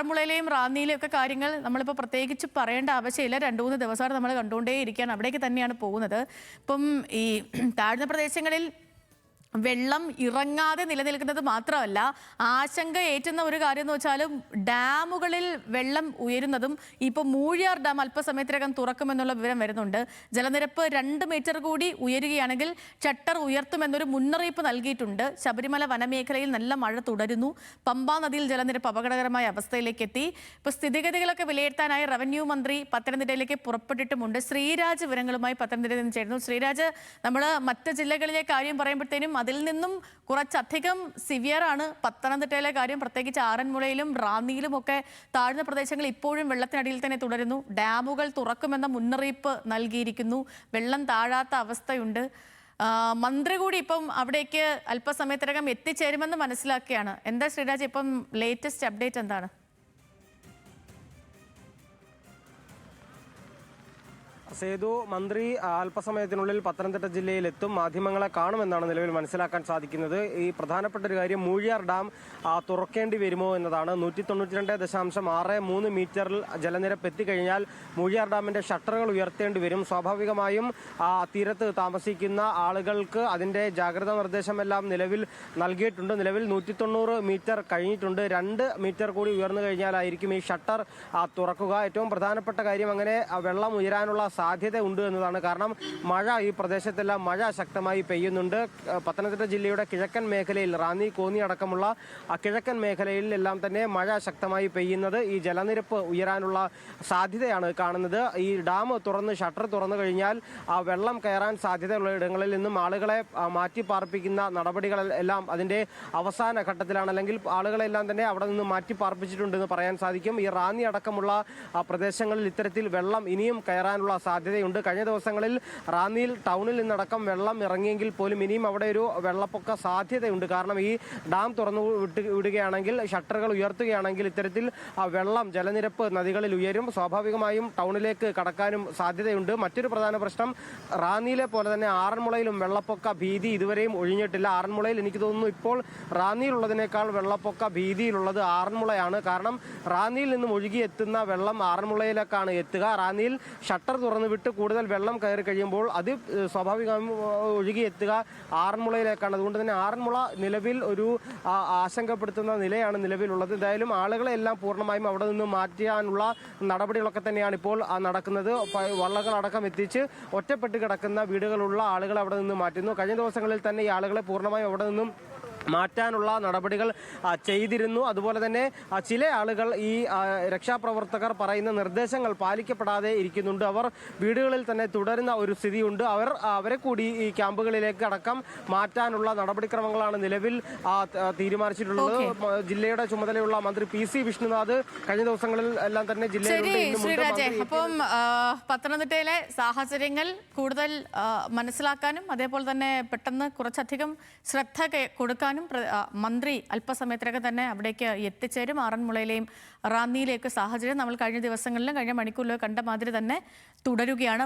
ആറന്മുളയിലെയും റാന്നിയിലെയും ഒക്കെ കാര്യങ്ങൾ നമ്മളിപ്പോൾ പ്രത്യേകിച്ച് പറയേണ്ട ആവശ്യമില്ല. 2-3 ദിവസമായിട്ട് നമ്മൾ കണ്ടുകൊണ്ടേയിരിക്കുകയാണ്. അവിടേക്ക് തന്നെയാണ് പോകുന്നത്. ഇപ്പം ഈ താഴ്ന്ന പ്രദേശങ്ങളിൽ വെള്ളം ഇറങ്ങാതെ നിലനിൽക്കുന്നത് മാത്രമല്ല, ആശങ്ക ഏറ്റുന്ന ഒരു കാര്യം എന്ന് വെച്ചാൽ ഡാമുകളിൽ വെള്ളം ഉയരുന്നതും ഇപ്പോൾ മൂഴിയാർ ഡാം അല്പസമയത്തിനകം തുറക്കുമെന്നുള്ള വിവരം വരുന്നുണ്ട്. ജലനിരപ്പ് 2 മീറ്റർ കൂടി ഉയരുകയാണെങ്കിൽ ഷട്ടർ ഉയർത്തുമെന്നൊരു മുന്നറിയിപ്പ് നൽകിയിട്ടുണ്ട്. ശബരിമല വനമേഖലയിൽ നല്ല മഴ തുടരുന്നു. പമ്പാ നദിയിൽ ജലനിരപ്പ് അപകടകരമായ അവസ്ഥയിലേക്ക് എത്തി. ഇപ്പോൾ സ്ഥിതിഗതികളൊക്കെ വിലയിരുത്താനായി റവന്യൂ മന്ത്രി പത്തനംതിട്ടയിലേക്ക് പുറപ്പെട്ടിട്ടുമുണ്ട്. ശ്രീരാജ് വിവരങ്ങളുമായി പത്തനംതിട്ടയിൽ നിന്ന് ചേരുന്നു. ശ്രീരാജ്, നമ്മൾ മറ്റ് ജില്ലകളിലെ കാര്യം പറയുമ്പോഴത്തേനും അതിൽ നിന്നും കുറച്ചധികം സിവിയറാണ് പത്തനംതിട്ടയിലെ കാര്യം. പ്രത്യേകിച്ച് ആറന്മുളയിലും റാന്നിയിലും ഒക്കെ താഴ്ന്ന പ്രദേശങ്ങൾ ഇപ്പോഴും വെള്ളത്തിനടിയിൽ തന്നെ തുടരുന്നു. ഡാമുകൾ തുറക്കുമെന്ന മുന്നറിയിപ്പ് നൽകിയിരിക്കുന്നു. വെള്ളം താഴാത്ത അവസ്ഥയുണ്ട്. മന്ത്രി കൂടി ഇപ്പം അവിടേക്ക് അല്പസമയത്തിനകം എത്തിച്ചേരുമെന്ന് മനസ്സിലാക്കുകയാണ്. എന്താ ശ്രീരാജ്, ഇപ്പം ലേറ്റസ്റ്റ് അപ്ഡേറ്റ് എന്താണ്? സേതു, മന്ത്രി അല്പസമയത്തിനുള്ളിൽ പത്തനംതിട്ട ജില്ലയിലെത്തും. മാധ്യമങ്ങളെ കാണുമെന്നാണ് നിലവിൽ മനസ്സിലാക്കാൻ സാധിക്കുന്നത്. ഈ പ്രധാനപ്പെട്ട ഒരു കാര്യം, മൂഴിയാർ ഡാം തുറക്കേണ്ടി വരുമോ എന്നതാണ്. 192.63 മീറ്ററിൽ ജലനിരപ്പ് എത്തിക്കഴിഞ്ഞാൽ മൂഴിയാർ ഡാമിന്റെ ഷട്ടറുകൾ ഉയർത്തേണ്ടി വരും. സ്വാഭാവികമായും തീരത്ത് താമസിക്കുന്ന ആളുകൾക്ക് അതിന്റെ ജാഗ്രതാ നിർദ്ദേശമെല്ലാം നിലവിൽ നൽകിയിട്ടുണ്ട്. നിലവിൽ 190 മീറ്റർ കഴിഞ്ഞിട്ടുണ്ട്. 2 മീറ്റർ കൂടി ഉയർന്നു കഴിഞ്ഞാലായിരിക്കും ഈ ഷട്ടർ തുറക്കുക. ഏറ്റവും പ്രധാനപ്പെട്ട കാര്യം, അങ്ങനെ വെള്ളം ഉയരാനുള്ള സാധ്യത ഉണ്ട് എന്നതാണ്. കാരണം മഴ, ഈ പ്രദേശത്തെല്ലാം മഴ ശക്തമായി പെയ്യുന്നുണ്ട്. പത്തനംതിട്ട ജില്ലയുടെ കിഴക്കൻ മേഖലയിൽ, റാന്നി, കോന്നി അടക്കമുള്ള കിഴക്കൻ മേഖലയിൽ എല്ലാം തന്നെ മഴ ശക്തമായി പെയ്യുന്നത് ഈ ജലനിരപ്പ് ഉയരാനുള്ള സാധ്യതയാണ് കാണുന്നത്. ഈ ഡാം തുറന്ന്, ഷട്ടർ തുറന്നു കഴിഞ്ഞാൽ വെള്ളം കയറാൻ സാധ്യതയുള്ള ഇടങ്ങളിൽ നിന്നും ആളുകളെ മാറ്റി പാർപ്പിക്കുന്ന നടപടികൾ എല്ലാം അതിന്റെ അവസാന ഘട്ടത്തിലാണ്. അല്ലെങ്കിൽ ആളുകളെല്ലാം തന്നെ അവിടെ നിന്ന് മാറ്റി പാർപ്പിച്ചിട്ടുണ്ടെന്ന് പറയാൻ സാധിക്കും. ഈ റാന്നി അടക്കമുള്ള പ്രദേശങ്ങളിൽ ഇത്തരത്തിൽ വെള്ളം ഇനിയും കയറാനുള്ള സാധ്യതയുണ്ട്. കഴിഞ്ഞ ദിവസങ്ങളിൽ റാന്നിയിൽ ടൗണിൽ നിന്നടക്കം വെള്ളം ഇറങ്ങിയെങ്കിൽ പോലും ഇനിയും അവിടെ ഒരു വെള്ളപ്പൊക്ക സാധ്യതയുണ്ട്. കാരണം ഈ ഡാം തുറന്നു വിടുകയാണെങ്കിൽ, ഷട്ടറുകൾ ഉയർത്തുകയാണെങ്കിൽ ഇത്തരത്തിൽ വെള്ളം, ജലനിരപ്പ് നദികളിൽ ഉയരും. സ്വാഭാവികമായും ടൗണിലേക്ക് കടക്കാനും സാധ്യതയുണ്ട്. മറ്റൊരു പ്രധാന പ്രശ്നം, റാന്നിയിലെ പോലെ തന്നെ ആറന്മുളയിലും വെള്ളപ്പൊക്ക ഭീതി ഇതുവരെയും ഒഴിഞ്ഞിട്ടില്ല. ആറന്മുളയിൽ എനിക്ക് തോന്നുന്നു ഇപ്പോൾ റാന്നിയിലുള്ളതിനേക്കാൾ വെള്ളപ്പൊക്ക ഭീതിയിലുള്ളത് ആറന്മുളയാണ്. കാരണം റാന്നിയിൽ നിന്നും ഒഴുകിയെത്തുന്ന വെള്ളം ആറന്മുളയിലേക്കാണ് എത്തുക. റാന്നിയിൽ ഷട്ടർ തുറന്നു വിട്ട് കൂടുതൽ വെള്ളം കയറി കഴിയുമ്പോൾ അത് സ്വാഭാവികമായും ഒഴുകിയെത്തുക ആറന്മുളയിലേക്കാണ്. അതുകൊണ്ട് തന്നെ ആറന്മുള നിലവിൽ ഒരു ആശങ്കപ്പെടുത്തുന്ന നിലയാണ് നിലവിലുള്ളത്. എന്തായാലും ആളുകളെ എല്ലാം പൂർണ്ണമായും അവിടെ നിന്ന് മാറ്റാനുള്ള നടപടികളൊക്കെ തന്നെയാണ് ഇപ്പോൾ നടക്കുന്നത്. വള്ളങ്ങളടക്കം എത്തിച്ച് ഒറ്റപ്പെട്ട് കിടക്കുന്ന വീടുകളുള്ള ആളുകളെ അവിടെ നിന്ന് മാറ്റുന്നു. കഴിഞ്ഞ ദിവസങ്ങളിൽ തന്നെ ഈ ആളുകളെ പൂർണ്ണമായും അവിടെ നിന്നും മാറ്റാനുള്ള നടപടികൾ ചെയ്തിരുന്നു. അതുപോലെ തന്നെ ചില ആളുകൾ, ഈ രക്ഷാപ്രവർത്തകർ പറയുന്ന നിർദ്ദേശങ്ങൾ പാലിക്കപ്പെടാതെ ഇരിക്കുന്നുണ്ട്. അവർ വീടുകളിൽ തന്നെ തുടരുന്ന ഒരു സ്ഥിതിയുണ്ട്. അവരെ കൂടി ഈ ക്യാമ്പുകളിലേക്ക് അടക്കം മാറ്റാനുള്ള നടപടിക്രമങ്ങളാണ് നിലവിൽ തീരുമാനിച്ചിട്ടുള്ളത്. ജില്ലയുടെ ചുമതലയുള്ള മന്ത്രി PC വിഷ്ണുനാഥ് കഴിഞ്ഞ ദിവസങ്ങളിൽ എല്ലാം തന്നെ ജില്ലയിലുണ്ട്. അപ്പം പത്തനംതിട്ടയിലെ സാഹചര്യങ്ങൾ കൂടുതൽ മനസ്സിലാക്കാനും അതേപോലെ തന്നെ പെട്ടെന്ന് കുറച്ചധികം ശ്രദ്ധ കൊടുക്കാനും മന്ത്രി അല്പസമയത്തിനകം തന്നെ അവിടേക്ക് എത്തിച്ചേരും. ആറന്മുളയിലെയും റാന്നിയിലേക്ക് സാഹചര്യം നമ്മൾ കഴിഞ്ഞ ദിവസങ്ങളിലും കഴിഞ്ഞ മണിക്കൂറിലും കണ്ട മാതിരി തന്നെ തുടരുകയാണ്.